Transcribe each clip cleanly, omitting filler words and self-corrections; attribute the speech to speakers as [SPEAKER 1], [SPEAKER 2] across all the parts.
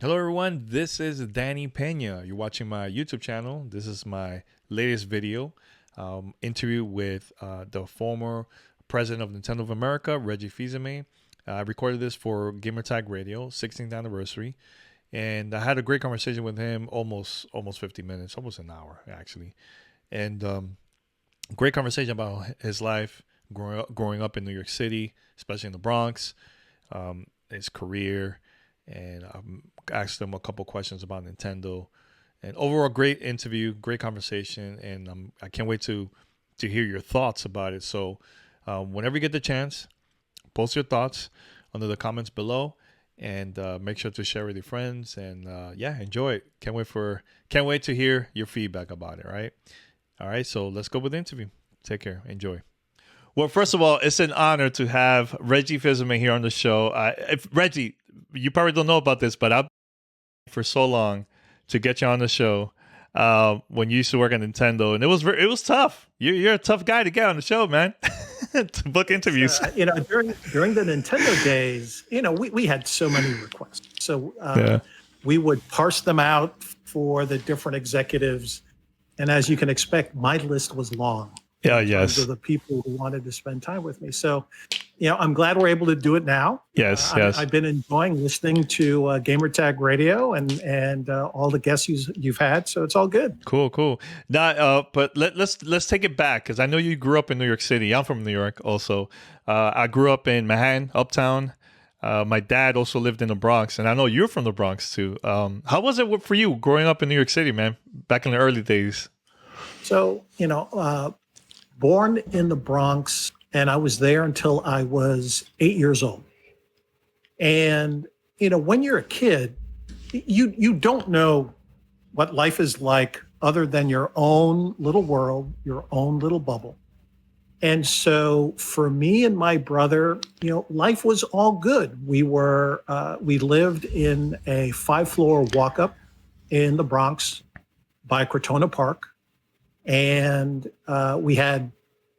[SPEAKER 1] Hello, everyone. This is Danny Pena. You're watching my YouTube channel. This is my latest video interview with the former president of Nintendo of America, Reggie Fils-Aimé. I recorded this for Gamertag Radio, 16th anniversary, and I had a great conversation with him, almost 50 minutes, almost an hour actually, and great conversation about his life growing up in New York City, especially in the Bronx, his career, and asked him a couple questions about Nintendo. And overall, great interview, great conversation, and I can't wait to hear your thoughts about it. So, whenever you get the chance, post your thoughts under the comments below, and make sure to share with your friends. And yeah, enjoy it. Can't wait to hear your feedback about it. Right? All right. So let's go with the interview. Take care. Enjoy. Well, first of all, it's an honor to have Reggie Fils-Aimé here on the show. Reggie, you probably don't know about this, but I've been for so long to get you on the show when you used to work at Nintendo, and it was tough. You're a tough guy to get on the show, man. To book interviews.
[SPEAKER 2] During the Nintendo days, we had so many requests. So we would parse them out for the different executives, and as you can expect, my list was long.
[SPEAKER 1] Yes.
[SPEAKER 2] Of the people who wanted to spend time with me. So, I'm glad we're able to do it now.
[SPEAKER 1] Yes.
[SPEAKER 2] I've been enjoying listening to Gamertag Radio and all the guests you've had. So it's all good.
[SPEAKER 1] Cool. Now, but let's take it back, because I know you grew up in New York City. I'm from New York also. I grew up in Manhattan, Uptown. My dad also lived in the Bronx, and I know you're from the Bronx too. How was it for you growing up in New York City, man, back in the early days?
[SPEAKER 2] So, born in the Bronx, and I was there until I was 8 years old. And, when you're a kid, you don't know what life is like other than your own little world, your own little bubble. And so for me and my brother, life was all good. We lived in a 5-floor walk-up in the Bronx by Crotona Park. And we had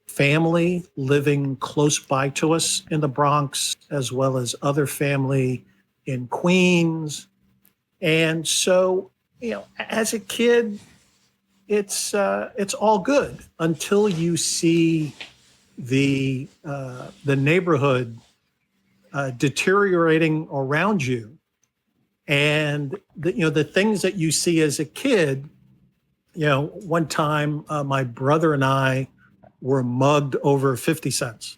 [SPEAKER 2] family living close by to us in the Bronx, as well as other family in Queens. And so, as a kid, it's all good until you see the neighborhood deteriorating around you, and the things that you see as a kid. One time my brother and I were mugged over 50 cents.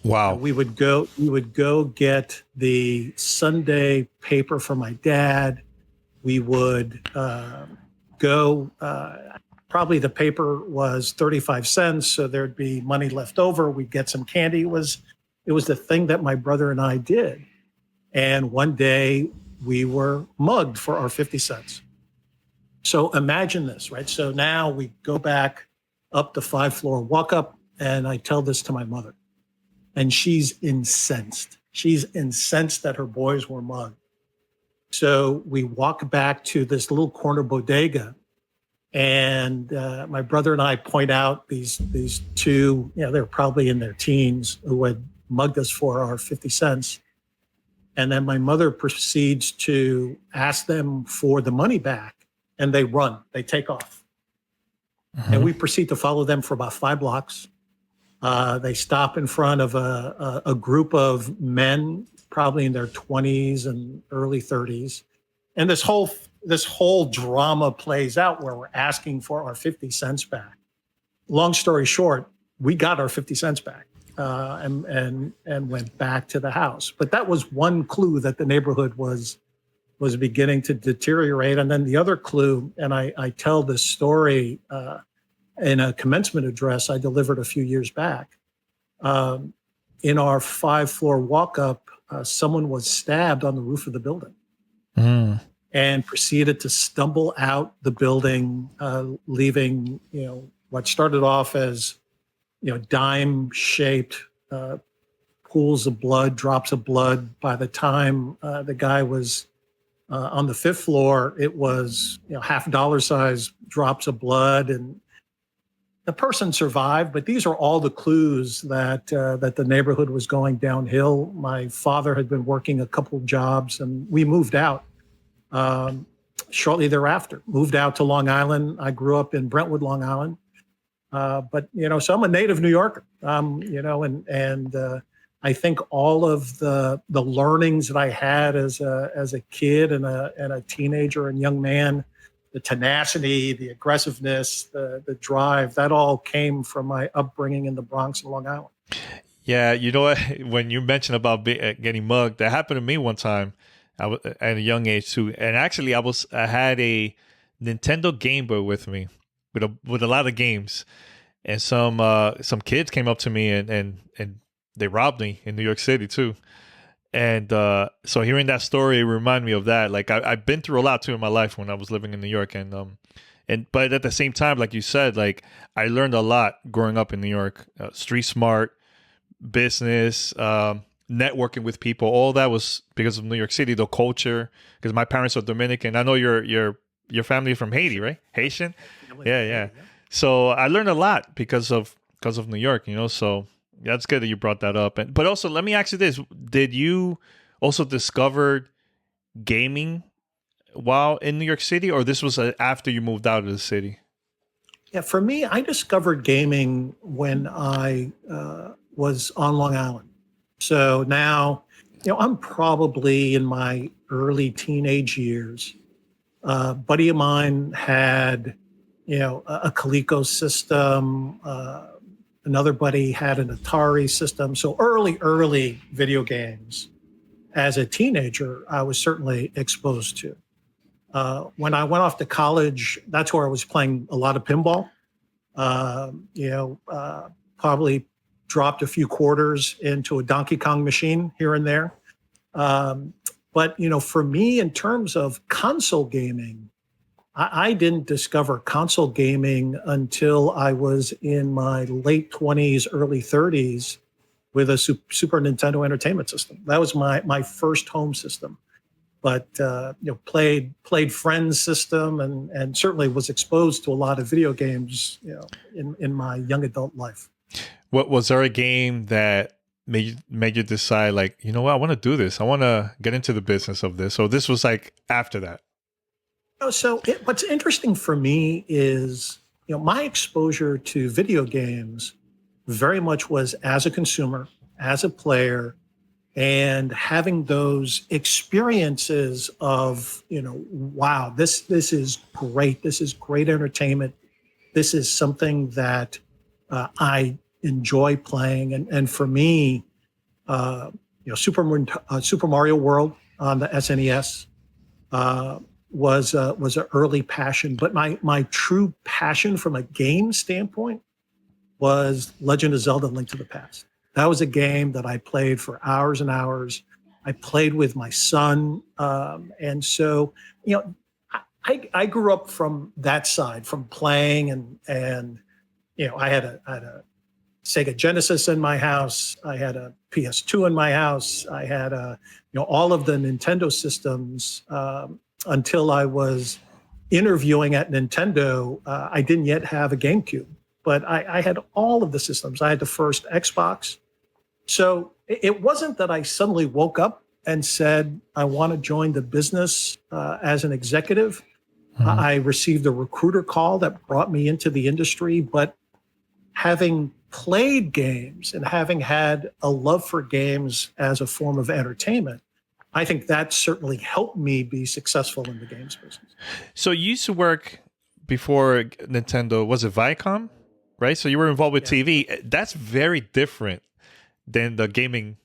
[SPEAKER 1] Wow.
[SPEAKER 2] We would go get the Sunday paper for my dad. We would go, probably the paper was 35 cents, so there'd be money left over. We'd get some candy. It was the thing that my brother and I did. And one day we were mugged for our 50 cents. So imagine this, right? So now we go back up the 5-floor walk up, and I tell this to my mother, and she's incensed. She's incensed that her boys were mugged. So we walk back to this little corner bodega, and my brother and I point out these two, they're probably in their teens, who had mugged us for our 50 cents. And then my mother proceeds to ask them for the money back. And they take off. Mm-hmm. And we proceed to follow them for about 5 blocks. They stop in front of a group of men, probably in their 20s and early 30s. And this whole drama plays out where we're asking for our 50 cents back. Long story short, we got our 50 cents back and went back to the house. But that was one clue that the neighborhood was beginning to deteriorate. And then the other clue, and I tell this story in a commencement address I delivered a few years back. In our 5-floor walk-up, someone was stabbed on the roof of the building and proceeded to stumble out the building, leaving, what started off as, dime-shaped pools of blood, drops of blood. By the time the guy was on the 5th floor, it was half dollar size drops of blood, and the person survived. But these are all the clues that the neighborhood was going downhill. My father had been working a couple of jobs, and we moved out Shortly thereafter, moved out to Long Island. I grew up in Brentwood, Long Island. But so I'm a native New Yorker. And I think all of the learnings that I had as a kid and a teenager and young man, the tenacity, the aggressiveness, the drive, that all came from my upbringing in the Bronx and Long Island.
[SPEAKER 1] Yeah, you know what? When you mentioned about getting mugged, that happened to me one time. I was at a young age too, and actually, I had a Nintendo Game Boy with me, with a lot of games, and some kids came up to me and they robbed me in New York City too. And so hearing that story reminded me of that. Like I've been through a lot too in my life when I was living in New York, and but at the same time, like you said, like I learned a lot growing up in New York. Street smart, business, networking with people. All that was because of New York City, the culture. Because my parents are Dominican. I know your family from Haiti, right? Haitian. Yeah. So I learned a lot because of New York. So. That's good that you brought that up. But also, let me ask you this. Did you also discover gaming while in New York City, or this was after you moved out of the city?
[SPEAKER 2] Yeah, for me, I discovered gaming when I was on Long Island. So now, I'm probably in my early teenage years. A buddy of mine had, a Coleco system, another buddy had an Atari system. So early video games. As a teenager, I was certainly exposed to. When I went off to college, that's where I was playing a lot of pinball. Probably dropped a few quarters into a Donkey Kong machine here and there. But for me, in terms of console gaming, I didn't discover console gaming until I was in my late 20s, early 30s with a Super Nintendo Entertainment System. That was my first home system. But played friends' system and certainly was exposed to a lot of video games in my young adult life.
[SPEAKER 1] What was there a game that made you decide, like, I want to do this. I want to get into the business of this. So this was like after that.
[SPEAKER 2] So what's interesting for me is, my exposure to video games very much was as a consumer, as a player, and having those experiences of, wow, this is great. This is great entertainment. This is something that I enjoy playing. And for me, Super Mario World on the SNES, was an early passion, but my true passion from a game standpoint was Legend of Zelda: Link to the Past. That was a game that I played for hours and hours. I played with my son, and so I grew up from that side, from playing and I had a Sega Genesis in my house. I had a PS2 in my house. I had all of the Nintendo systems. Until I was interviewing at Nintendo, I didn't yet have a GameCube, but I had all of the systems. I had the first Xbox. So it wasn't that I suddenly woke up and said, I want to join the business as an executive. Mm-hmm. I received a recruiter call that brought me into the industry, but having played games and having had a love for games as a form of entertainment, I think that certainly helped me be successful in the games business.
[SPEAKER 1] So you used to work before Nintendo, was it Viacom, right? So you were involved with TV. That's very different than the gaming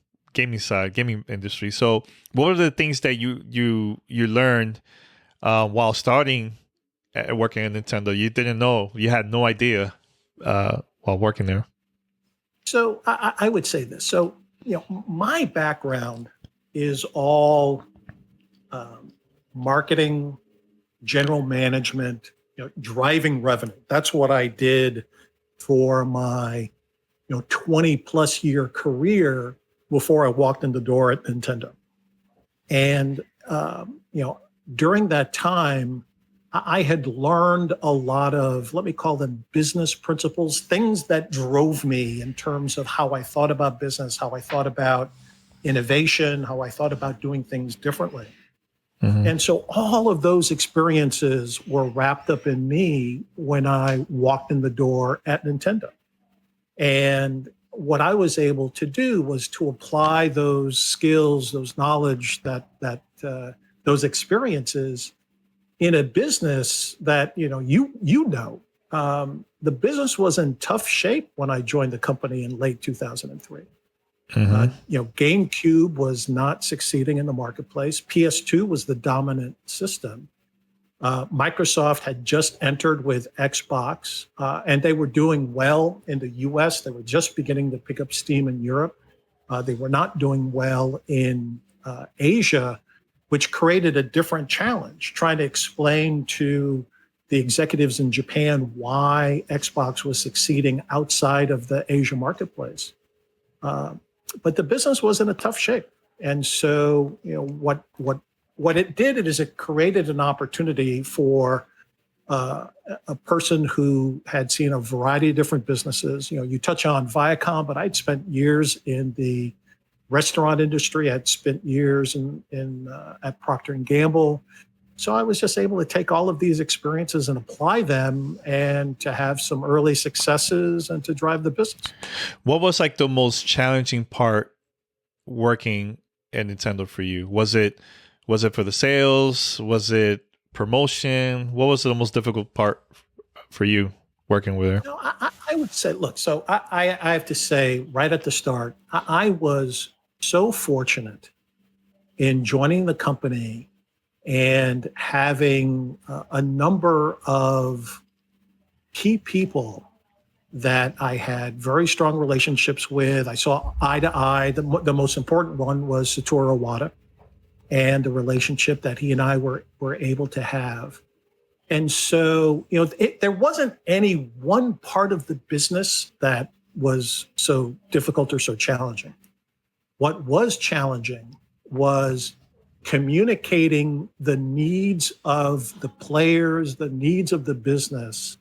[SPEAKER 1] side, gaming industry. So what are the things that you learned while starting working at Nintendo? You didn't know, you had no idea while working there.
[SPEAKER 2] So I would say this. So, my background is all marketing, general management, driving revenue. That's what I did for my 20 plus year career before I walked in the door at Nintendo. And during that time, I had learned a lot of, let me call them business principles, things that drove me in terms of how I thought about business, how I thought about innovation, how I thought about doing things differently. And so all of those experiences were wrapped up in me when I walked in the door at Nintendo. And what I was able to do was to apply those skills, those knowledge, those experiences in a business that, the business was in tough shape when I joined the company in late 2003. GameCube was not succeeding in the marketplace. PS2 was the dominant system. Microsoft had just entered with Xbox, and they were doing well in the US. They were just beginning to pick up steam in Europe. They were not doing well in Asia, which created a different challenge, trying to explain to the executives in Japan why Xbox was succeeding outside of the Asia marketplace. But the business was in a tough shape. And so, what it did is it created an opportunity for a person who had seen a variety of different businesses. You touch on Viacom, but I'd spent years in the restaurant industry. I'd spent years at Procter & Gamble. So I was just able to take all of these experiences and apply them and to have some early successes and to drive the business.
[SPEAKER 1] What was like the most challenging part working at Nintendo for you? Was it for the sales? Was it promotion? What was the most difficult part for you working with her?
[SPEAKER 2] I would say, look, so I have to say right at the start, I was so fortunate in joining the company and having a number of key people that I had very strong relationships with. I saw eye to eye. The most important one was Satoru Iwata and the relationship that he and I were able to have. And so, there wasn't any one part of the business that was so difficult or so challenging. What was challenging was communicating the needs of the players, the needs of the business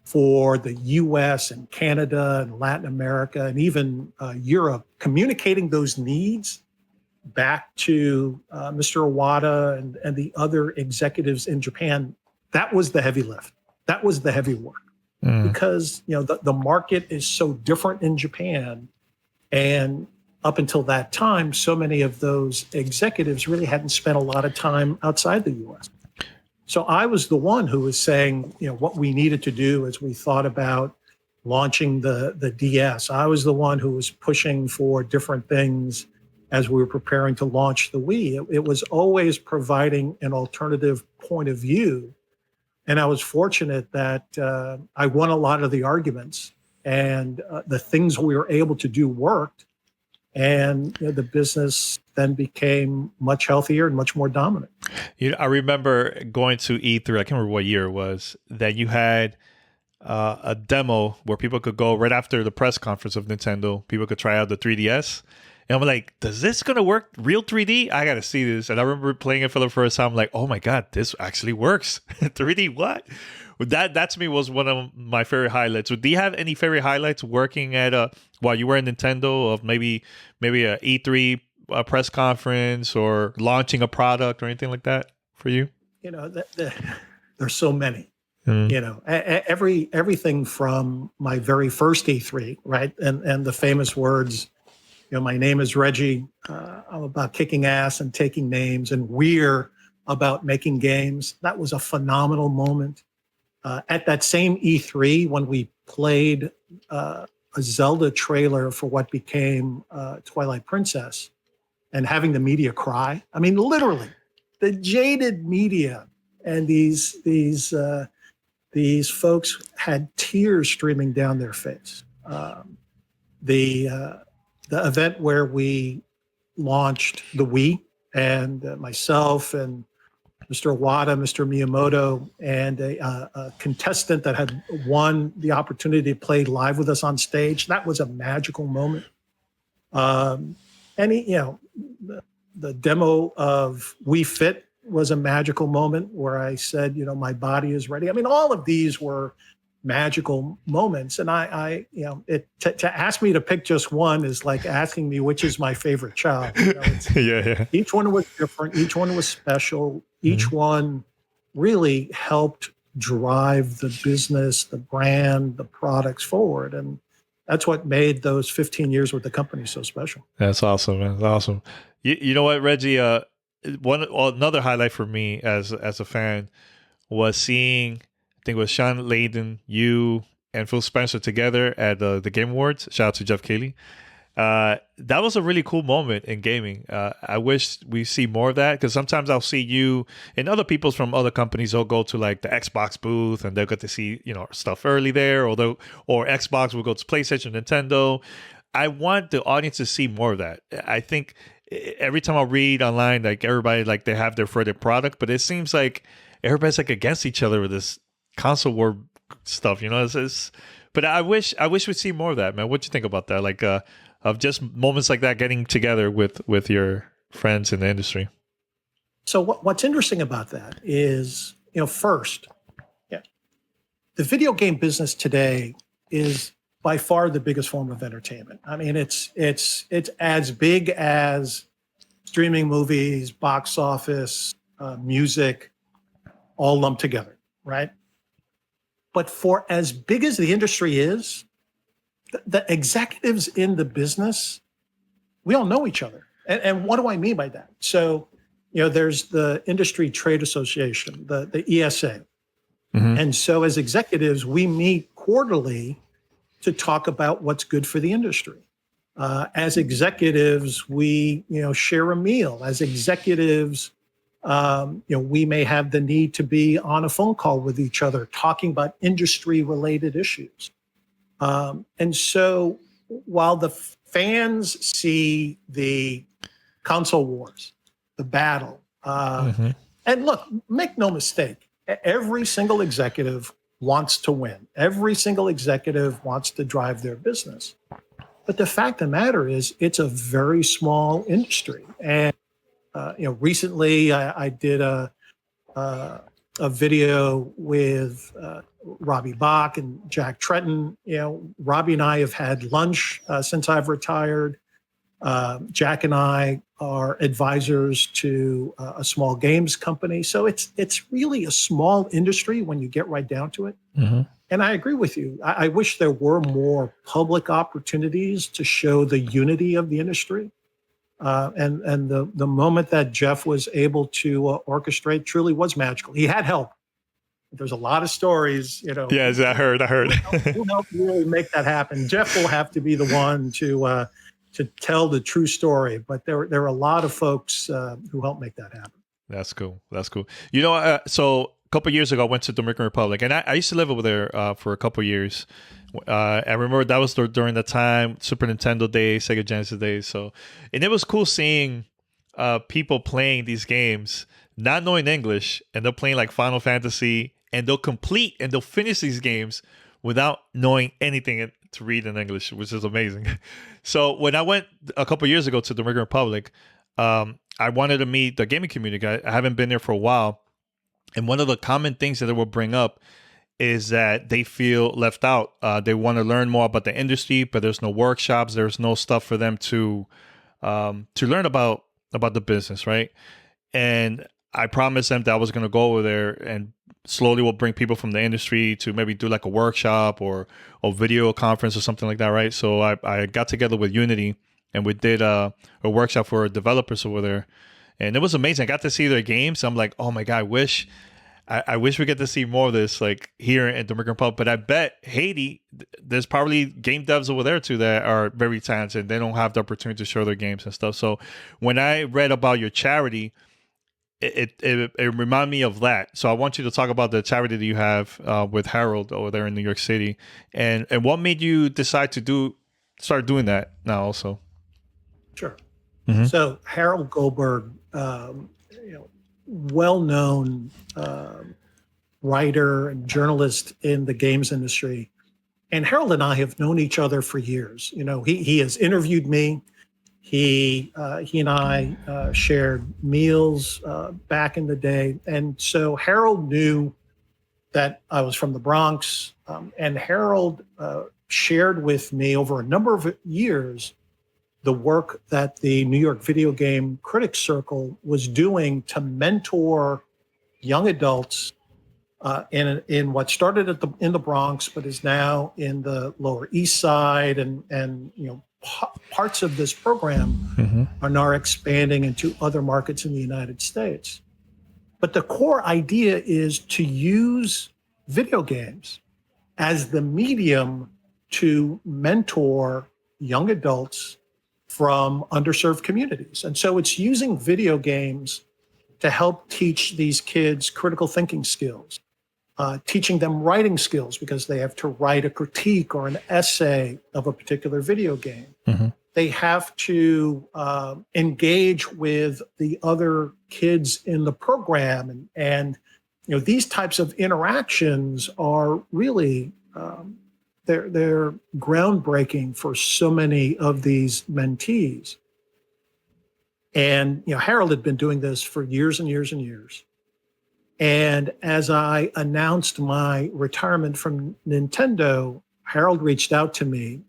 [SPEAKER 2] for the US and Canada and Latin America and even Europe, communicating those needs back to Mr. Iwata and the other executives in Japan. That was the heavy lift. That was the heavy work because, the market is so different in Japan. And up until that time, so many of those executives really hadn't spent a lot of time outside the U.S. So I was the one who was saying, what we needed to do as we thought about launching the DS. I was the one who was pushing for different things as we were preparing to launch the Wii. It was always providing an alternative point of view. And I was fortunate that I won a lot of the arguments and the things we were able to do worked. And the business then became much healthier and much more dominant.
[SPEAKER 1] I remember going to E3, I can't remember what year it was, that you had a demo where people could go right after the press conference of Nintendo. People could try out the 3DS. And I'm like, does this going to work? Real 3D? I got to see this. And I remember playing it for the first time. I'm like, oh my God, this actually works. 3D, what? That to me was one of my favorite highlights. Do you have any favorite highlights working at while you were in Nintendo of maybe a E3 press conference or launching a product or anything like that for you?
[SPEAKER 2] There's so many. Everything from my very first E3, right, and the famous words. My name is Reggie. I'm about kicking ass and taking names, and we're about making games. That was a phenomenal moment. At that same E3, when we played a Zelda trailer for what became Twilight Princess, and having the media cry. I mean, literally, the jaded media and these folks had tears streaming down their face. The event where we launched the Wii, and myself and Mr. Iwata, Mr. Miyamoto, and a contestant that had won the opportunity to play live with us on stage. That was a magical moment. The demo of Wii Fit was a magical moment where I said, my body is ready. I mean, all of these were magical moments. And to ask me to pick just one is like asking me which is my favorite child.
[SPEAKER 1] Yeah.
[SPEAKER 2] Each one was different. Each one was special. Each one really helped drive the business, the brand, the products forward. And that's what made those 15 years with the company so special.
[SPEAKER 1] That's awesome, man. That's awesome. You know what, Reggie? Another highlight for me as a fan was seeing, I think it was Sean Layden, you, and Phil Spencer together at the Game Awards. Shout out to Jeff Keighley. That was a really cool moment in gaming. I wish we see more of that, because sometimes I'll see you and other people from other companies. They'll go to like the Xbox booth and they'll get to see stuff early there, or Xbox will go to PlayStation, Nintendo. I want the audience to see more of that. I think every time I read online, like everybody, like they have their favorite product, but it seems like everybody's like against each other with this console war stuff. But I wish we'd see more of that, man. What do you think about that? Like, of just moments like that, getting together with your friends in the industry.
[SPEAKER 2] So what's interesting about that is, first, the video game business today is by far the biggest form of entertainment. I mean, it's as big as streaming movies, box office, music, all lumped together, right? But for as big as the industry is, the executives in the business, we all know each other. And what do I mean by that? So, there's the Industry Trade Association, the ESA. And so as executives, we meet quarterly to talk about what's good for the industry. As executives, we, share a meal. As executives, we may have the need to be on a phone call with each other, talking about industry-related issues. And so while the fans see the console wars, the battle, and look, make no mistake, every single executive wants to win. Every single executive wants to drive their business. But the fact of the matter is, it's a very small industry. And, recently I did a video with Robbie Bach and Jack Tretton. Robbie and I have had lunch since I've retired. Jack and I are advisors to a small games company. So it's really a small industry when you get right down to it. And I agree with you. I wish there were more public opportunities to show the unity of the industry. And the moment that Jeff was able to orchestrate truly was magical. He had help. There's a lot of stories,
[SPEAKER 1] Yes, I heard.
[SPEAKER 2] Who helped really make that happen? Jeff will have to be the one to tell the true story. But there are a lot of folks who helped make that happen.
[SPEAKER 1] That's cool. So a couple of years ago, I went to the Dominican Republic, and I used to live over there for a couple of years. I remember that was during the time, Super Nintendo days, Sega Genesis days. So, and it was cool seeing people playing these games, not knowing English, and they're playing like Final Fantasy, and they'll finish these games without knowing anything to read in English, which is amazing. So when I went a couple of years ago to the Dominican Republic, I wanted to meet the gaming community. I haven't been there for a while. And one of the common things that they will bring up is that they feel left out. They want to learn more about the industry, but there's no workshops. There's no stuff for them to learn about the business, right? And I promised them that I was going to go over there and slowly will bring people from the industry to maybe do like a workshop or a video conference or something like that, right? So I got together with Unity and we did a workshop for developers over there. And it was amazing. I got to see their games. I'm like, oh my God, I wish we get to see more of this like here in Dominican Republic. But I bet Haiti, there's probably game devs over there too that are very talented. They don't have the opportunity to show their games and stuff. So when I read about your charity, it reminded me of that. So I want you to talk about the charity that you have with Harold over there in New York City, and what made you decide to start doing that now also.
[SPEAKER 2] Sure. So Harold Goldberg, well-known writer and journalist in the games industry, and Harold and I have known each other for years. He has interviewed me. He and I shared meals back in the day. And so Harold knew that I was from the Bronx, and Harold shared with me over a number of years the work that the New York Video Game Critics Circle was doing to mentor young adults in what started in the Bronx, but is now in the Lower East Side, and parts of this program are now expanding into other markets in the United States. But the core idea is to use video games as the medium to mentor young adults from underserved communities. And so it's using video games to help teach these kids critical thinking skills, teaching them writing skills because they have to write a critique or an essay of a particular video game. They have to engage with the other kids in the program. And these types of interactions are really, they're groundbreaking for so many of these mentees. And, Harold had been doing this for years and years and years. And as I announced my retirement from Nintendo, Harold reached out to me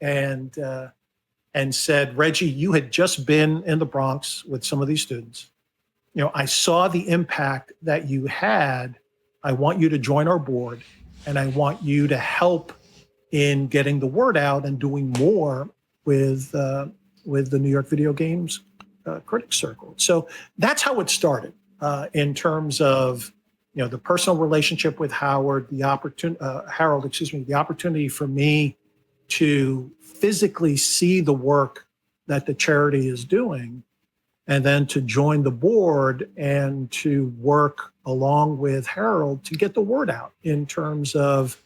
[SPEAKER 2] and said, Reggie, you had just been in the Bronx with some of these students. I saw the impact that you had. I want you to join our board, and I want you to help in getting the word out and doing more with the New York Video Games Critics Circle. So that's how it started in terms of the personal relationship with Harold, the opportunity for me to physically see the work that the charity is doing, and then to join the board and to work along with Harold to get the word out in terms of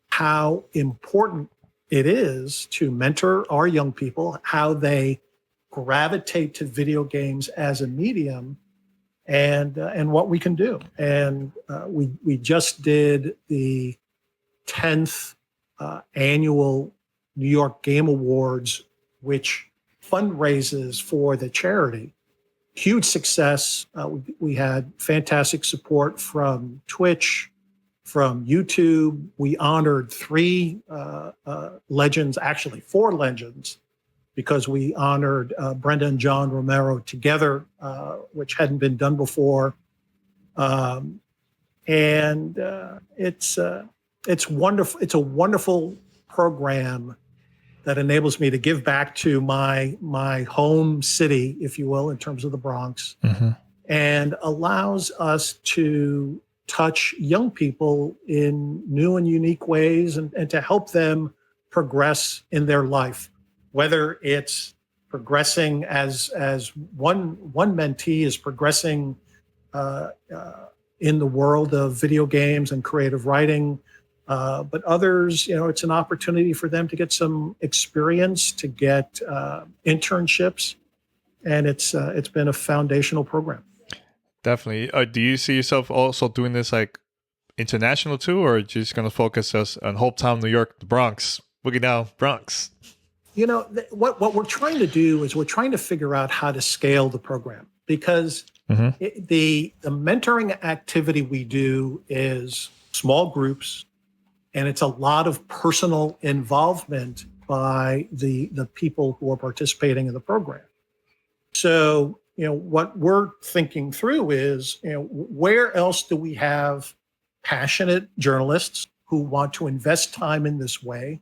[SPEAKER 2] how important it is to mentor our young people, how they gravitate to video games as a medium, and what we can do. And we just did the 10th annual New York Game Awards, which fundraises for the charity. Huge success. We had fantastic support from Twitch, from YouTube. We honored 3 legends, actually 4 legends, because we honored Brenda and John Romero together, which hadn't been done before. It's wonderful. It's a wonderful program that enables me to give back to my home city, if you will, in terms of the Bronx, and allows us to touch young people in new and unique ways, and to help them progress in their life, whether it's progressing as one mentee is progressing in the world of video games and creative writing. But others, it's an opportunity for them to get some experience, to get internships, and it's been a foundational program.
[SPEAKER 1] Definitely. Do you see yourself also doing this like international too, or just going to focus us on Hopetown, New York, the Bronx, Boogie Down, Bronx?
[SPEAKER 2] What we're trying to do is we're trying to figure out how to scale the program, because the mentoring activity we do is small groups. And it's a lot of personal involvement by the people who are participating in the program. So, what we're thinking through is, where else do we have passionate journalists who want to invest time in this way,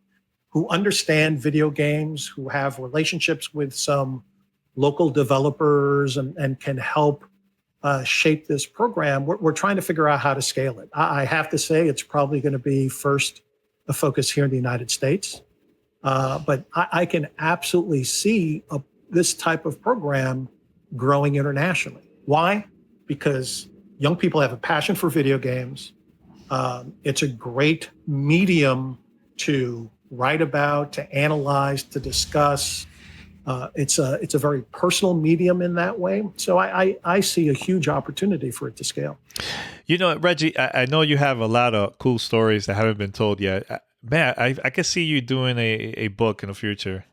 [SPEAKER 2] who understand video games, who have relationships with some local developers and can help shape this program? We're trying to figure out how to scale it. I have to say it's probably going to be first a focus here in the United States. But I can absolutely see this type of program growing internationally. Why? Because young people have a passion for video games. It's a great medium to write about, to analyze, to discuss. It's a very personal medium in that way. So I see a huge opportunity for it to scale.
[SPEAKER 1] Reggie, I know you have a lot of cool stories that haven't been told yet. Man, I can see you doing a book in the future.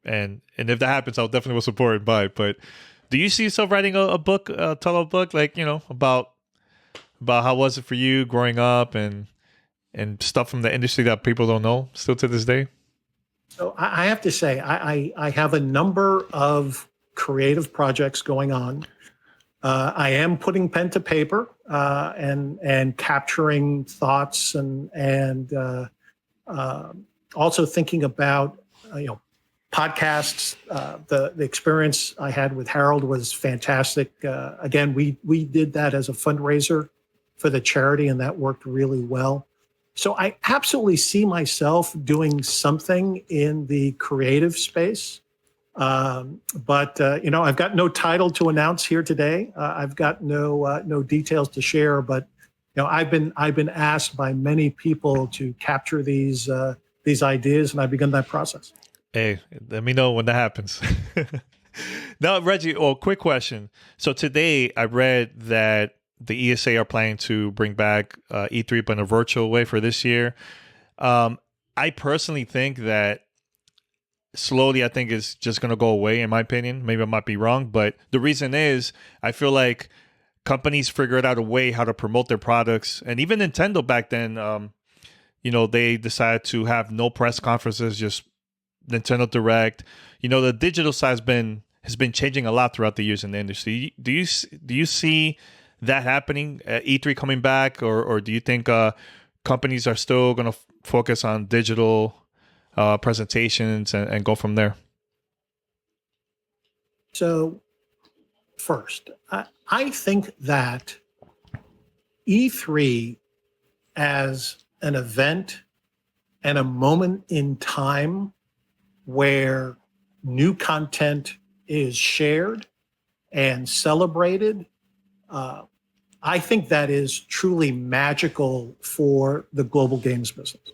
[SPEAKER 1] And if that happens, I'll definitely will support it. But do you see yourself writing a book, a total book, like, about about how was it for you growing up and stuff from the industry that people don't know still to this day?
[SPEAKER 2] So I have to say, I have a number of creative projects going on. I am putting pen to paper and capturing thoughts and also thinking about podcasts. The experience I had with Harold was fantastic. Again, we did that as a fundraiser for the charity, and that worked really well. So I absolutely see myself doing something in the creative space. But I've got no title to announce here today. I've got no details to share. But I've been asked by many people to capture these ideas, and I've begun that process.
[SPEAKER 1] Hey, let me know when that happens. Now, Reggie, quick question. So today I read that the ESA are planning to bring back E3 but in a virtual way for this year. I personally think that slowly, I think it's just going to go away, in my opinion. Maybe I might be wrong, but the reason is I feel like companies figured out a way how to promote their products. And even Nintendo back then, they decided to have no press conferences, just Nintendo Direct. The digital side has been changing a lot throughout the years in the industry. Do you see that happening, E3 coming back, or do you think companies are still going to focus on digital presentations and go from there?
[SPEAKER 2] So first, I think that E3 as an event and a moment in time where new content is shared and celebrated, I think that is truly magical for the global games business.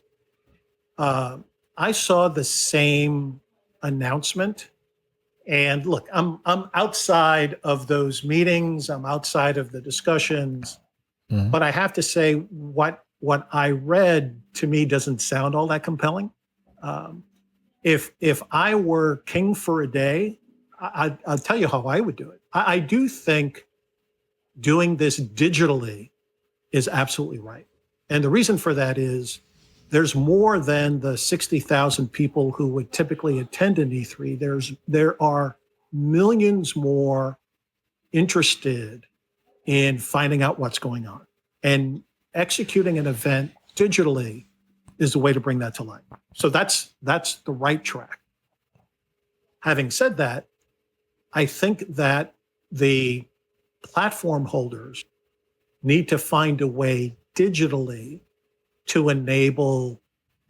[SPEAKER 2] I saw the same announcement, and look, I'm outside of those meetings. I'm outside of the discussions, but I have to say what I read to me doesn't sound all that compelling. If I were king for a day, I'll tell you how I would do it. I do think doing this digitally is absolutely right. And the reason for that is there's more than the 60,000 people who would typically attend an E3. There are millions more interested in finding out what's going on. And executing an event digitally is the way to bring that to light. So that's the right track. Having said that, I think that the platform holders need to find a way digitally to enable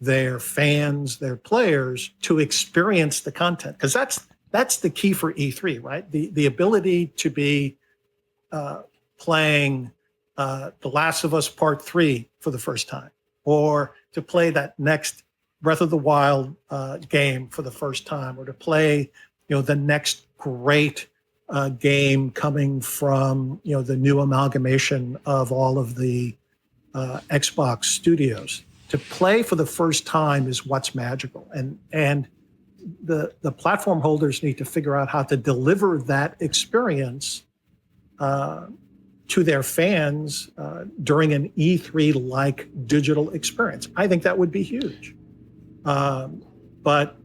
[SPEAKER 2] their fans, their players to experience the content. Because that's the key for E3, right? The ability to be playing The Last of Us Part 3 for the first time, or to play that next Breath of the Wild game for the first time, or to play the next great game coming from the new amalgamation of all of the Xbox studios. To play for the first time is what's magical, and the platform holders need to figure out how to deliver that experience to their fans during an E3-like digital experience. I think that would be huge. But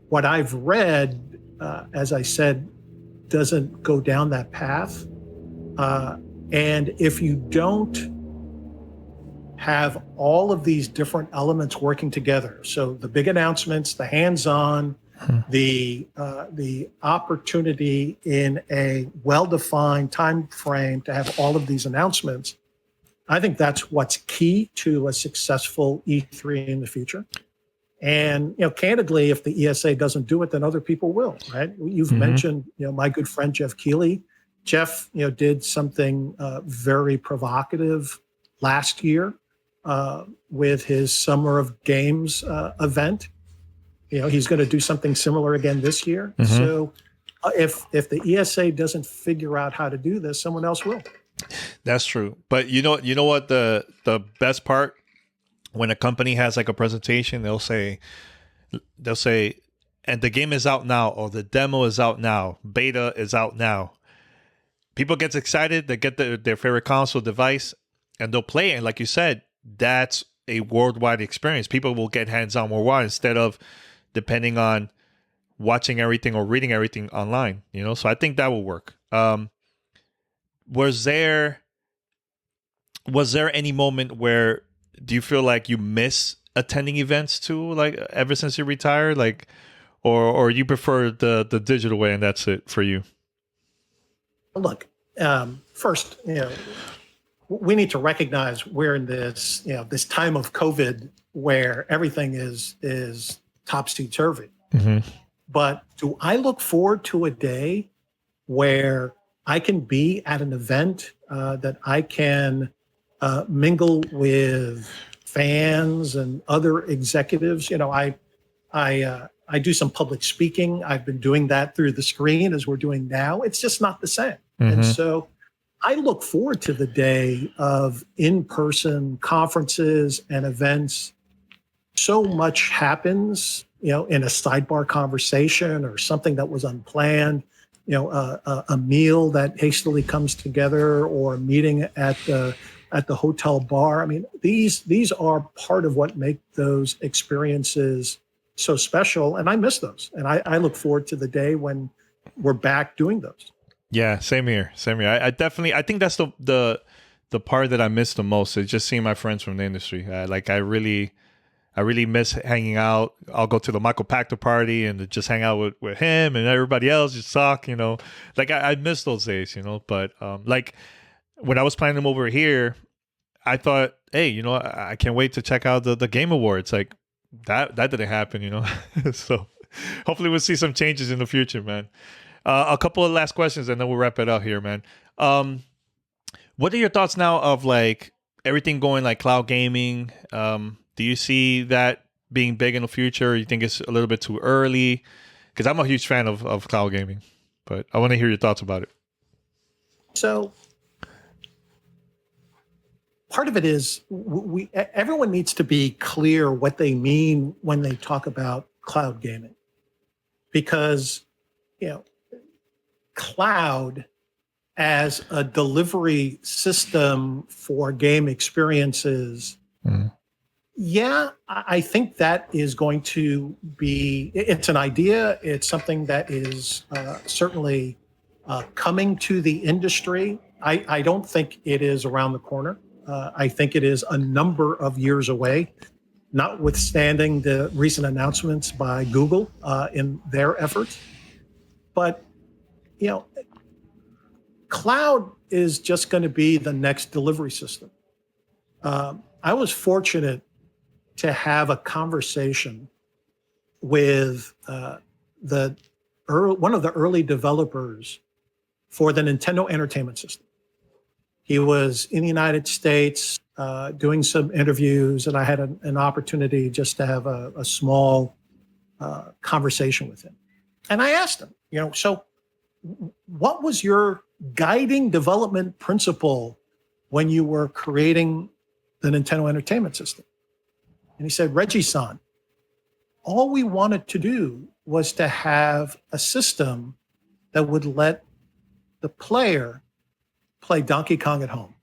[SPEAKER 2] what I've read, as I said, doesn't go down that path. And if you don't have all of these different elements working together, so the big announcements, the hands-on, the opportunity in a well-defined time frame to have all of these announcements, I think that's what's key to a successful E3 in the future. And candidly, if the ESA doesn't do it, then other people will. Right? You've mentioned my good friend Jeff Keighley. Jeff did something very provocative last year with his Summer of Games event. He's going to do something similar again this year. So if the ESA doesn't figure out how to do this, someone else will.
[SPEAKER 1] That's true. But you know what the best part, when a company has like a presentation, they'll say, and the game is out now, or the demo is out now, beta is out now. People get excited, they get their favorite console device, and they'll play it. And like you said, that's a worldwide experience. People will get hands-on worldwide instead of depending on watching everything or reading everything online, So I think that will work. Was there any moment where do you feel like you miss attending events too, like ever since you retired, like, or you prefer the digital way and that's it for you?
[SPEAKER 2] Look, first, we need to recognize we're in this, this time of COVID where everything is topsy-turvy.
[SPEAKER 1] Mm-hmm.
[SPEAKER 2] But do I look forward to a day where I can be at an event that I can mingle with fans and other executives? I do some public speaking. I've been doing that through the screen as we're doing now. It's just not the same.
[SPEAKER 1] Mm-hmm.
[SPEAKER 2] And so I look forward to the day of in-person conferences and events. So much happens, in a sidebar conversation or something that was unplanned, a meal that hastily comes together or a meeting at the hotel bar. I mean, these are part of what make those experiences so special. And I miss those. And I look forward to the day when we're back doing those.
[SPEAKER 1] Yeah, same here. I think that's the part that I miss the most is just seeing my friends from the industry. I really miss hanging out. I'll go to the Michael Pachter party and just hang out with him and everybody else, just talk, Like I miss those days, But like when I was planning them over here, I thought, hey, I can't wait to check out the Game Awards. Like that didn't happen, So hopefully we'll see some changes in the future, man. A couple of last questions and then we'll wrap it up here, man. What are your thoughts now of like everything going like cloud gaming? Do you see that being big in the future? Or you think it's a little bit too early? Because I'm a huge fan of cloud gaming, but I want to hear your thoughts about it.
[SPEAKER 2] So part of it is everyone needs to be clear what they mean when they talk about cloud gaming, because cloud as a delivery system for game experiences.
[SPEAKER 1] Mm-hmm.
[SPEAKER 2] Yeah, I think that is going to be, it's an idea. It's something that is certainly coming to the industry. I don't think it is around the corner. I think it is a number of years away, notwithstanding the recent announcements by Google in their efforts. But, cloud is just going to be the next delivery system. I was fortunate to have a conversation with one of the early developers for the Nintendo Entertainment System. He was in the United States doing some interviews, and I had an opportunity just to have a small conversation with him. And I asked him, so what was your guiding development principle when you were creating the Nintendo Entertainment System? And he said, Reggie-san, all we wanted to do was to have a system that would let the player play Donkey Kong at home.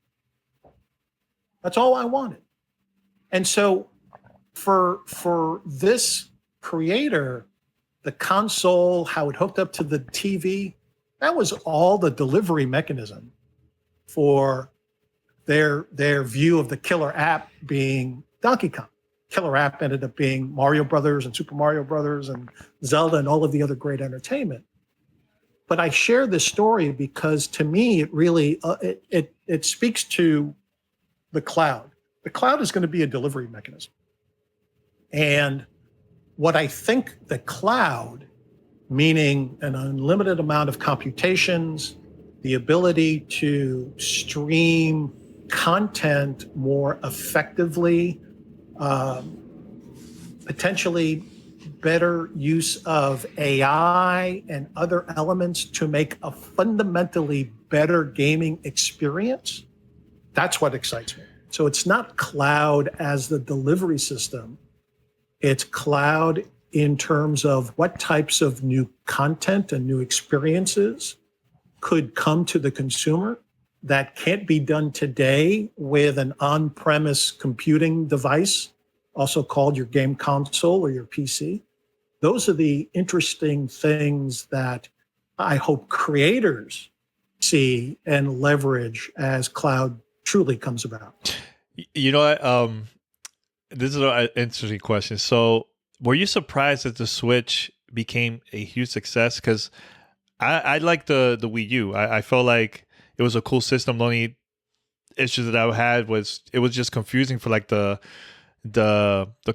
[SPEAKER 2] That's all I wanted. And so for this creator, the console, how it hooked up to the TV, that was all the delivery mechanism for their view of the killer app being Donkey Kong. Killer app ended up being Mario Brothers and Super Mario Brothers and Zelda and all of the other great entertainment. But I share this story because to me, it really, it speaks to the cloud. The cloud is going to be a delivery mechanism. And what I think the cloud, meaning an unlimited amount of computations, the ability to stream content more effectively, potentially better use of AI and other elements to make a fundamentally better gaming experience, that's what excites me. So it's not cloud as the delivery system. It's cloud in terms of what types of new content and new experiences could come to the consumer that can't be done today with an on-premise computing device, also called your game console or your PC. Those are the interesting things that I hope creators see and leverage as cloud truly comes about.
[SPEAKER 1] You know what? This is an interesting question. So, were you surprised that the Switch became a huge success? Because I like the Wii U. I felt like it was a cool system. The only issues that I had was it was just confusing for like the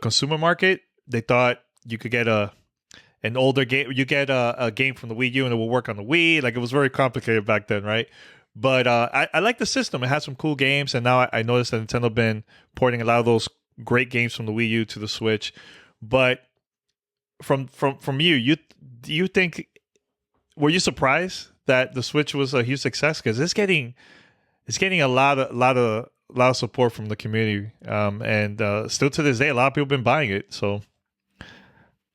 [SPEAKER 1] consumer market. They thought you could get an older game. You get a game from the Wii U and it will work on the Wii. Like, it was very complicated back then, right? But I like the system. It had some cool games, and now I noticed that Nintendo been porting a lot of those great games from the Wii U to the Switch. But from you, do you think, were you surprised that the Switch was a huge success? Because it's getting a lot of support from the community, and still to this day, a lot of people have been buying it. So,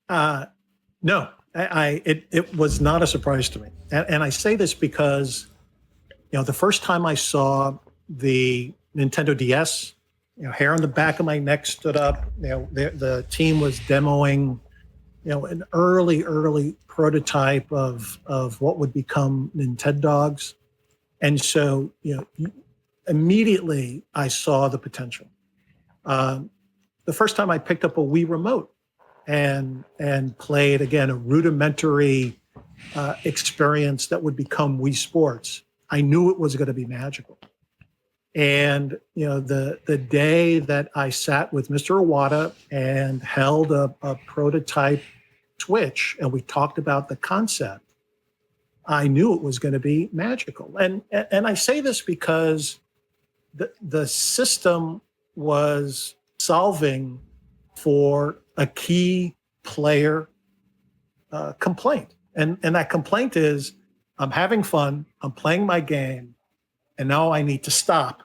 [SPEAKER 2] no, it was not a surprise to me, and I say this because, the first time I saw the Nintendo DS, hair on the back of my neck stood up. The team was demoing, an early prototype of what would become Nintendogs. And so, immediately I saw the potential. The first time I picked up a Wii remote and played, again, a rudimentary experience that would become Wii Sports, I knew it was going to be magical. And, the day that I sat with Mr. Iwata and held a prototype Switch and we talked about the concept, I knew it was going to be magical. And I say this because the system was solving for a key player complaint. And that complaint is, I'm having fun, I'm playing my game, and now I need to stop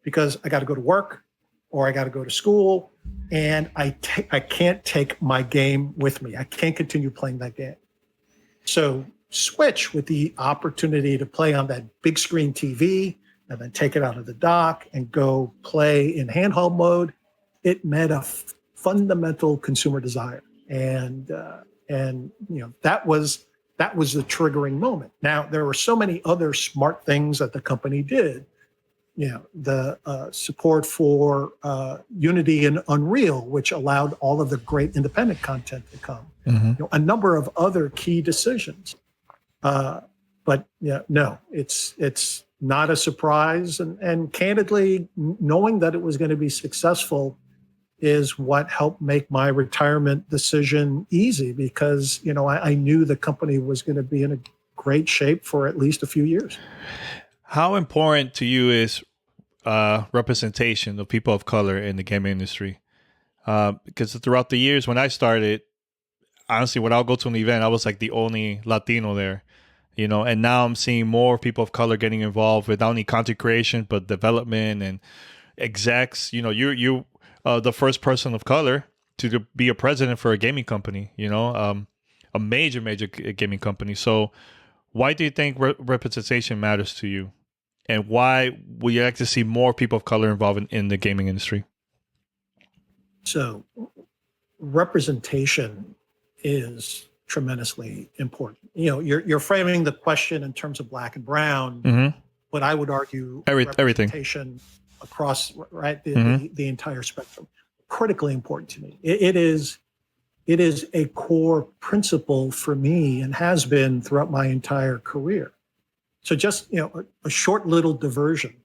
[SPEAKER 2] because I got to go to work or I got to go to school, and I can't take my game with me. I can't continue playing that game. So Switch, with the opportunity to play on that big screen TV and then take it out of the dock and go play in handheld mode, it met a fundamental consumer desire. And that was the triggering moment. Now, there were so many other smart things that the company did. The support for Unity and Unreal, which allowed all of the great independent content to come. Mm-hmm. A number of other key decisions. But no, it's not a surprise. And candidly, knowing that it was going to be successful is what helped make my retirement decision easy, because, I knew the company was going to be in a great shape for at least a few years.
[SPEAKER 1] How important to you is representation of people of color in the gaming industry? Because throughout the years when I started, honestly, when I'll go to an event, I was like the only Latino there, and now I'm seeing more people of color getting involved with not only content creation, but development and execs. You the first person of color to be a president for a gaming company, a major gaming company. So why do you think representation matters to you? And why would you like to see more people of color involved in the gaming industry?
[SPEAKER 2] So representation is tremendously important. You're framing the question in terms of black and brown, mm-hmm. but I would argue representation across the entire spectrum, critically important to me. It is a core principle for me and has been throughout my entire career. So just, a short little diversion.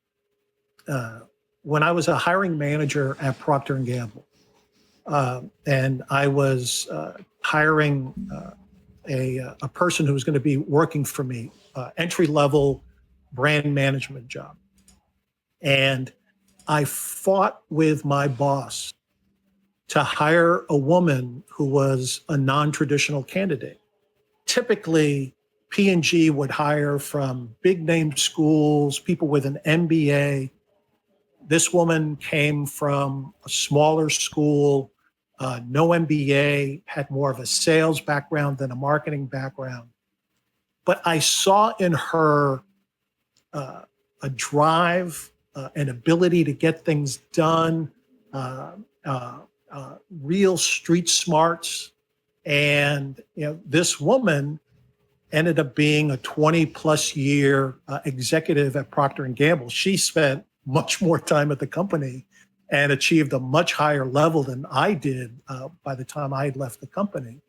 [SPEAKER 2] When I was a hiring manager at Procter & Gamble, and I was hiring a person who was going to be working for me, entry-level brand management job. And I fought with my boss to hire a woman who was a non-traditional candidate. Typically, P&G would hire from big name schools, people with an MBA. This woman came from a smaller school, no MBA, had more of a sales background than a marketing background. But I saw in her a drive, an ability to get things done, real street smarts. And this woman ended up being a 20 plus year executive at Procter and Gamble. She spent much more time at the company and achieved a much higher level than I did by the time I had left the company.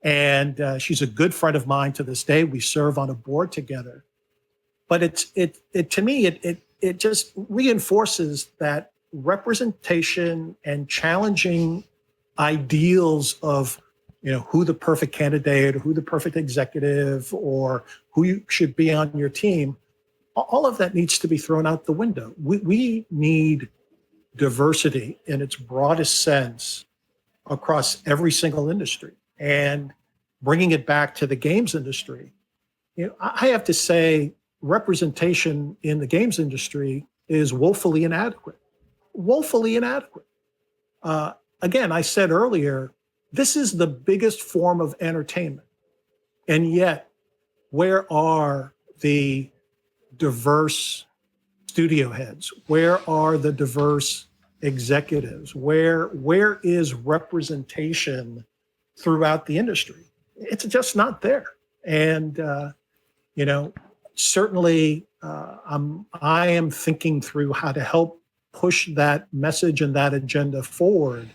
[SPEAKER 2] And she's a good friend of mine to this day. We serve on a board together. But it to me, it just reinforces that representation and challenging ideals of who the perfect candidate, or who the perfect executive, or who you should be on your team. All of that needs to be thrown out the window. We need diversity in its broadest sense across every single industry. And bringing it back to the games industry, I have to say representation in the games industry is woefully inadequate. Woefully inadequate. Again, I said earlier, this is the biggest form of entertainment. And yet, where are the diverse studio heads? Where are the diverse executives? Where is representation throughout the industry? It's just not there. And certainly I am thinking through how to help push that message and that agenda forward.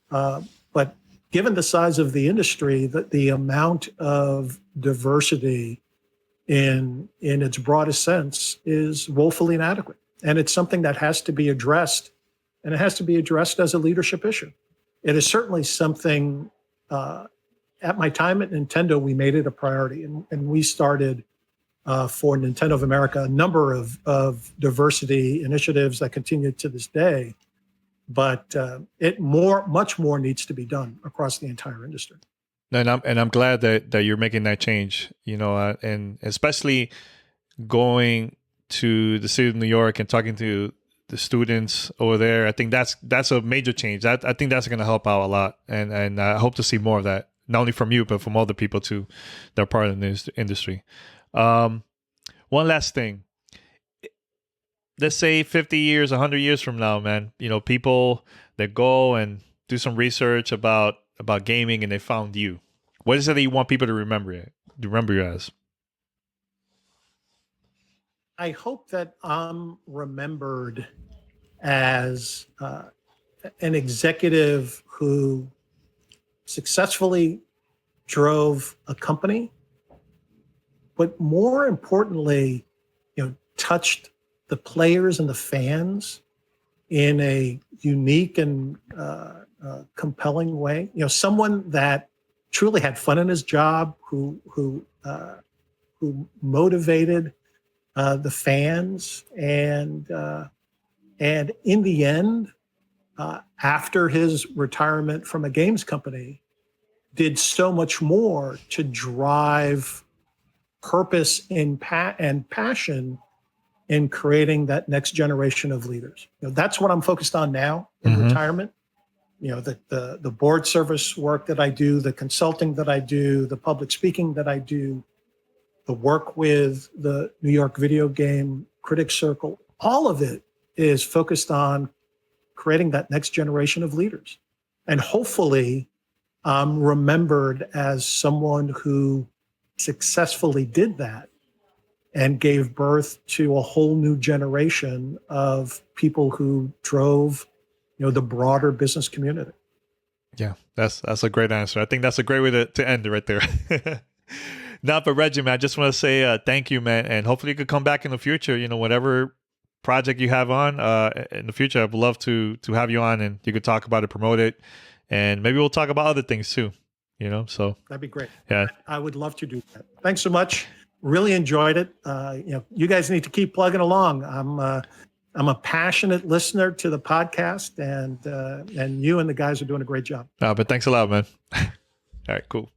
[SPEAKER 2] But given the size of the industry, the amount of diversity in its broadest sense is woefully inadequate. And it's something that has to be addressed, and it has to be addressed as a leadership issue. It is certainly something, at my time at Nintendo, we made it a priority, and we started for Nintendo of America a number of diversity initiatives that continue to this day. But much more needs to be done across the entire industry.
[SPEAKER 1] And I'm glad that you're making that change, and especially going to the city of New York and talking to the students over there. I think that's a major change. I think that's going to help out a lot, and I hope to see more of that, not only from you but from other people too that are part of the industry. One last thing. Let's say 50 years, 100 years from now, man, people that go and do some research about gaming and they found you. What is it that you want people to remember you as?
[SPEAKER 2] I hope that I'm remembered as an executive who successfully drove a company, but more importantly, touched the players and the fans in a unique and compelling way. Someone that truly had fun in his job, who motivated the fans, and in the end, after his retirement from a games company, did so much more to drive purpose and passion in creating that next generation of leaders. That's what I'm focused on now in retirement. The board service work that I do, the consulting that I do, the public speaking that I do, the work with the New York Video Game Critics Circle, all of it is focused on creating that next generation of leaders. And hopefully I'm remembered as someone who successfully did that and gave birth to a whole new generation of people who drove, the broader business community.
[SPEAKER 1] Yeah, that's a great answer. I think that's a great way to end it right there. Now, but Reggie, man, I just want to say thank you, man, and hopefully you could come back in the future. whatever project you have on in the future, I'd love to have you on, and you could talk about it, promote it, and maybe we'll talk about other things too. So
[SPEAKER 2] that'd be great.
[SPEAKER 1] Yeah,
[SPEAKER 2] I would love to do that. Thanks so much. Really enjoyed it. You guys need to keep plugging along. I'm a passionate listener to the podcast, and you and the guys are doing a great job.
[SPEAKER 1] But thanks a lot, man. All right, cool.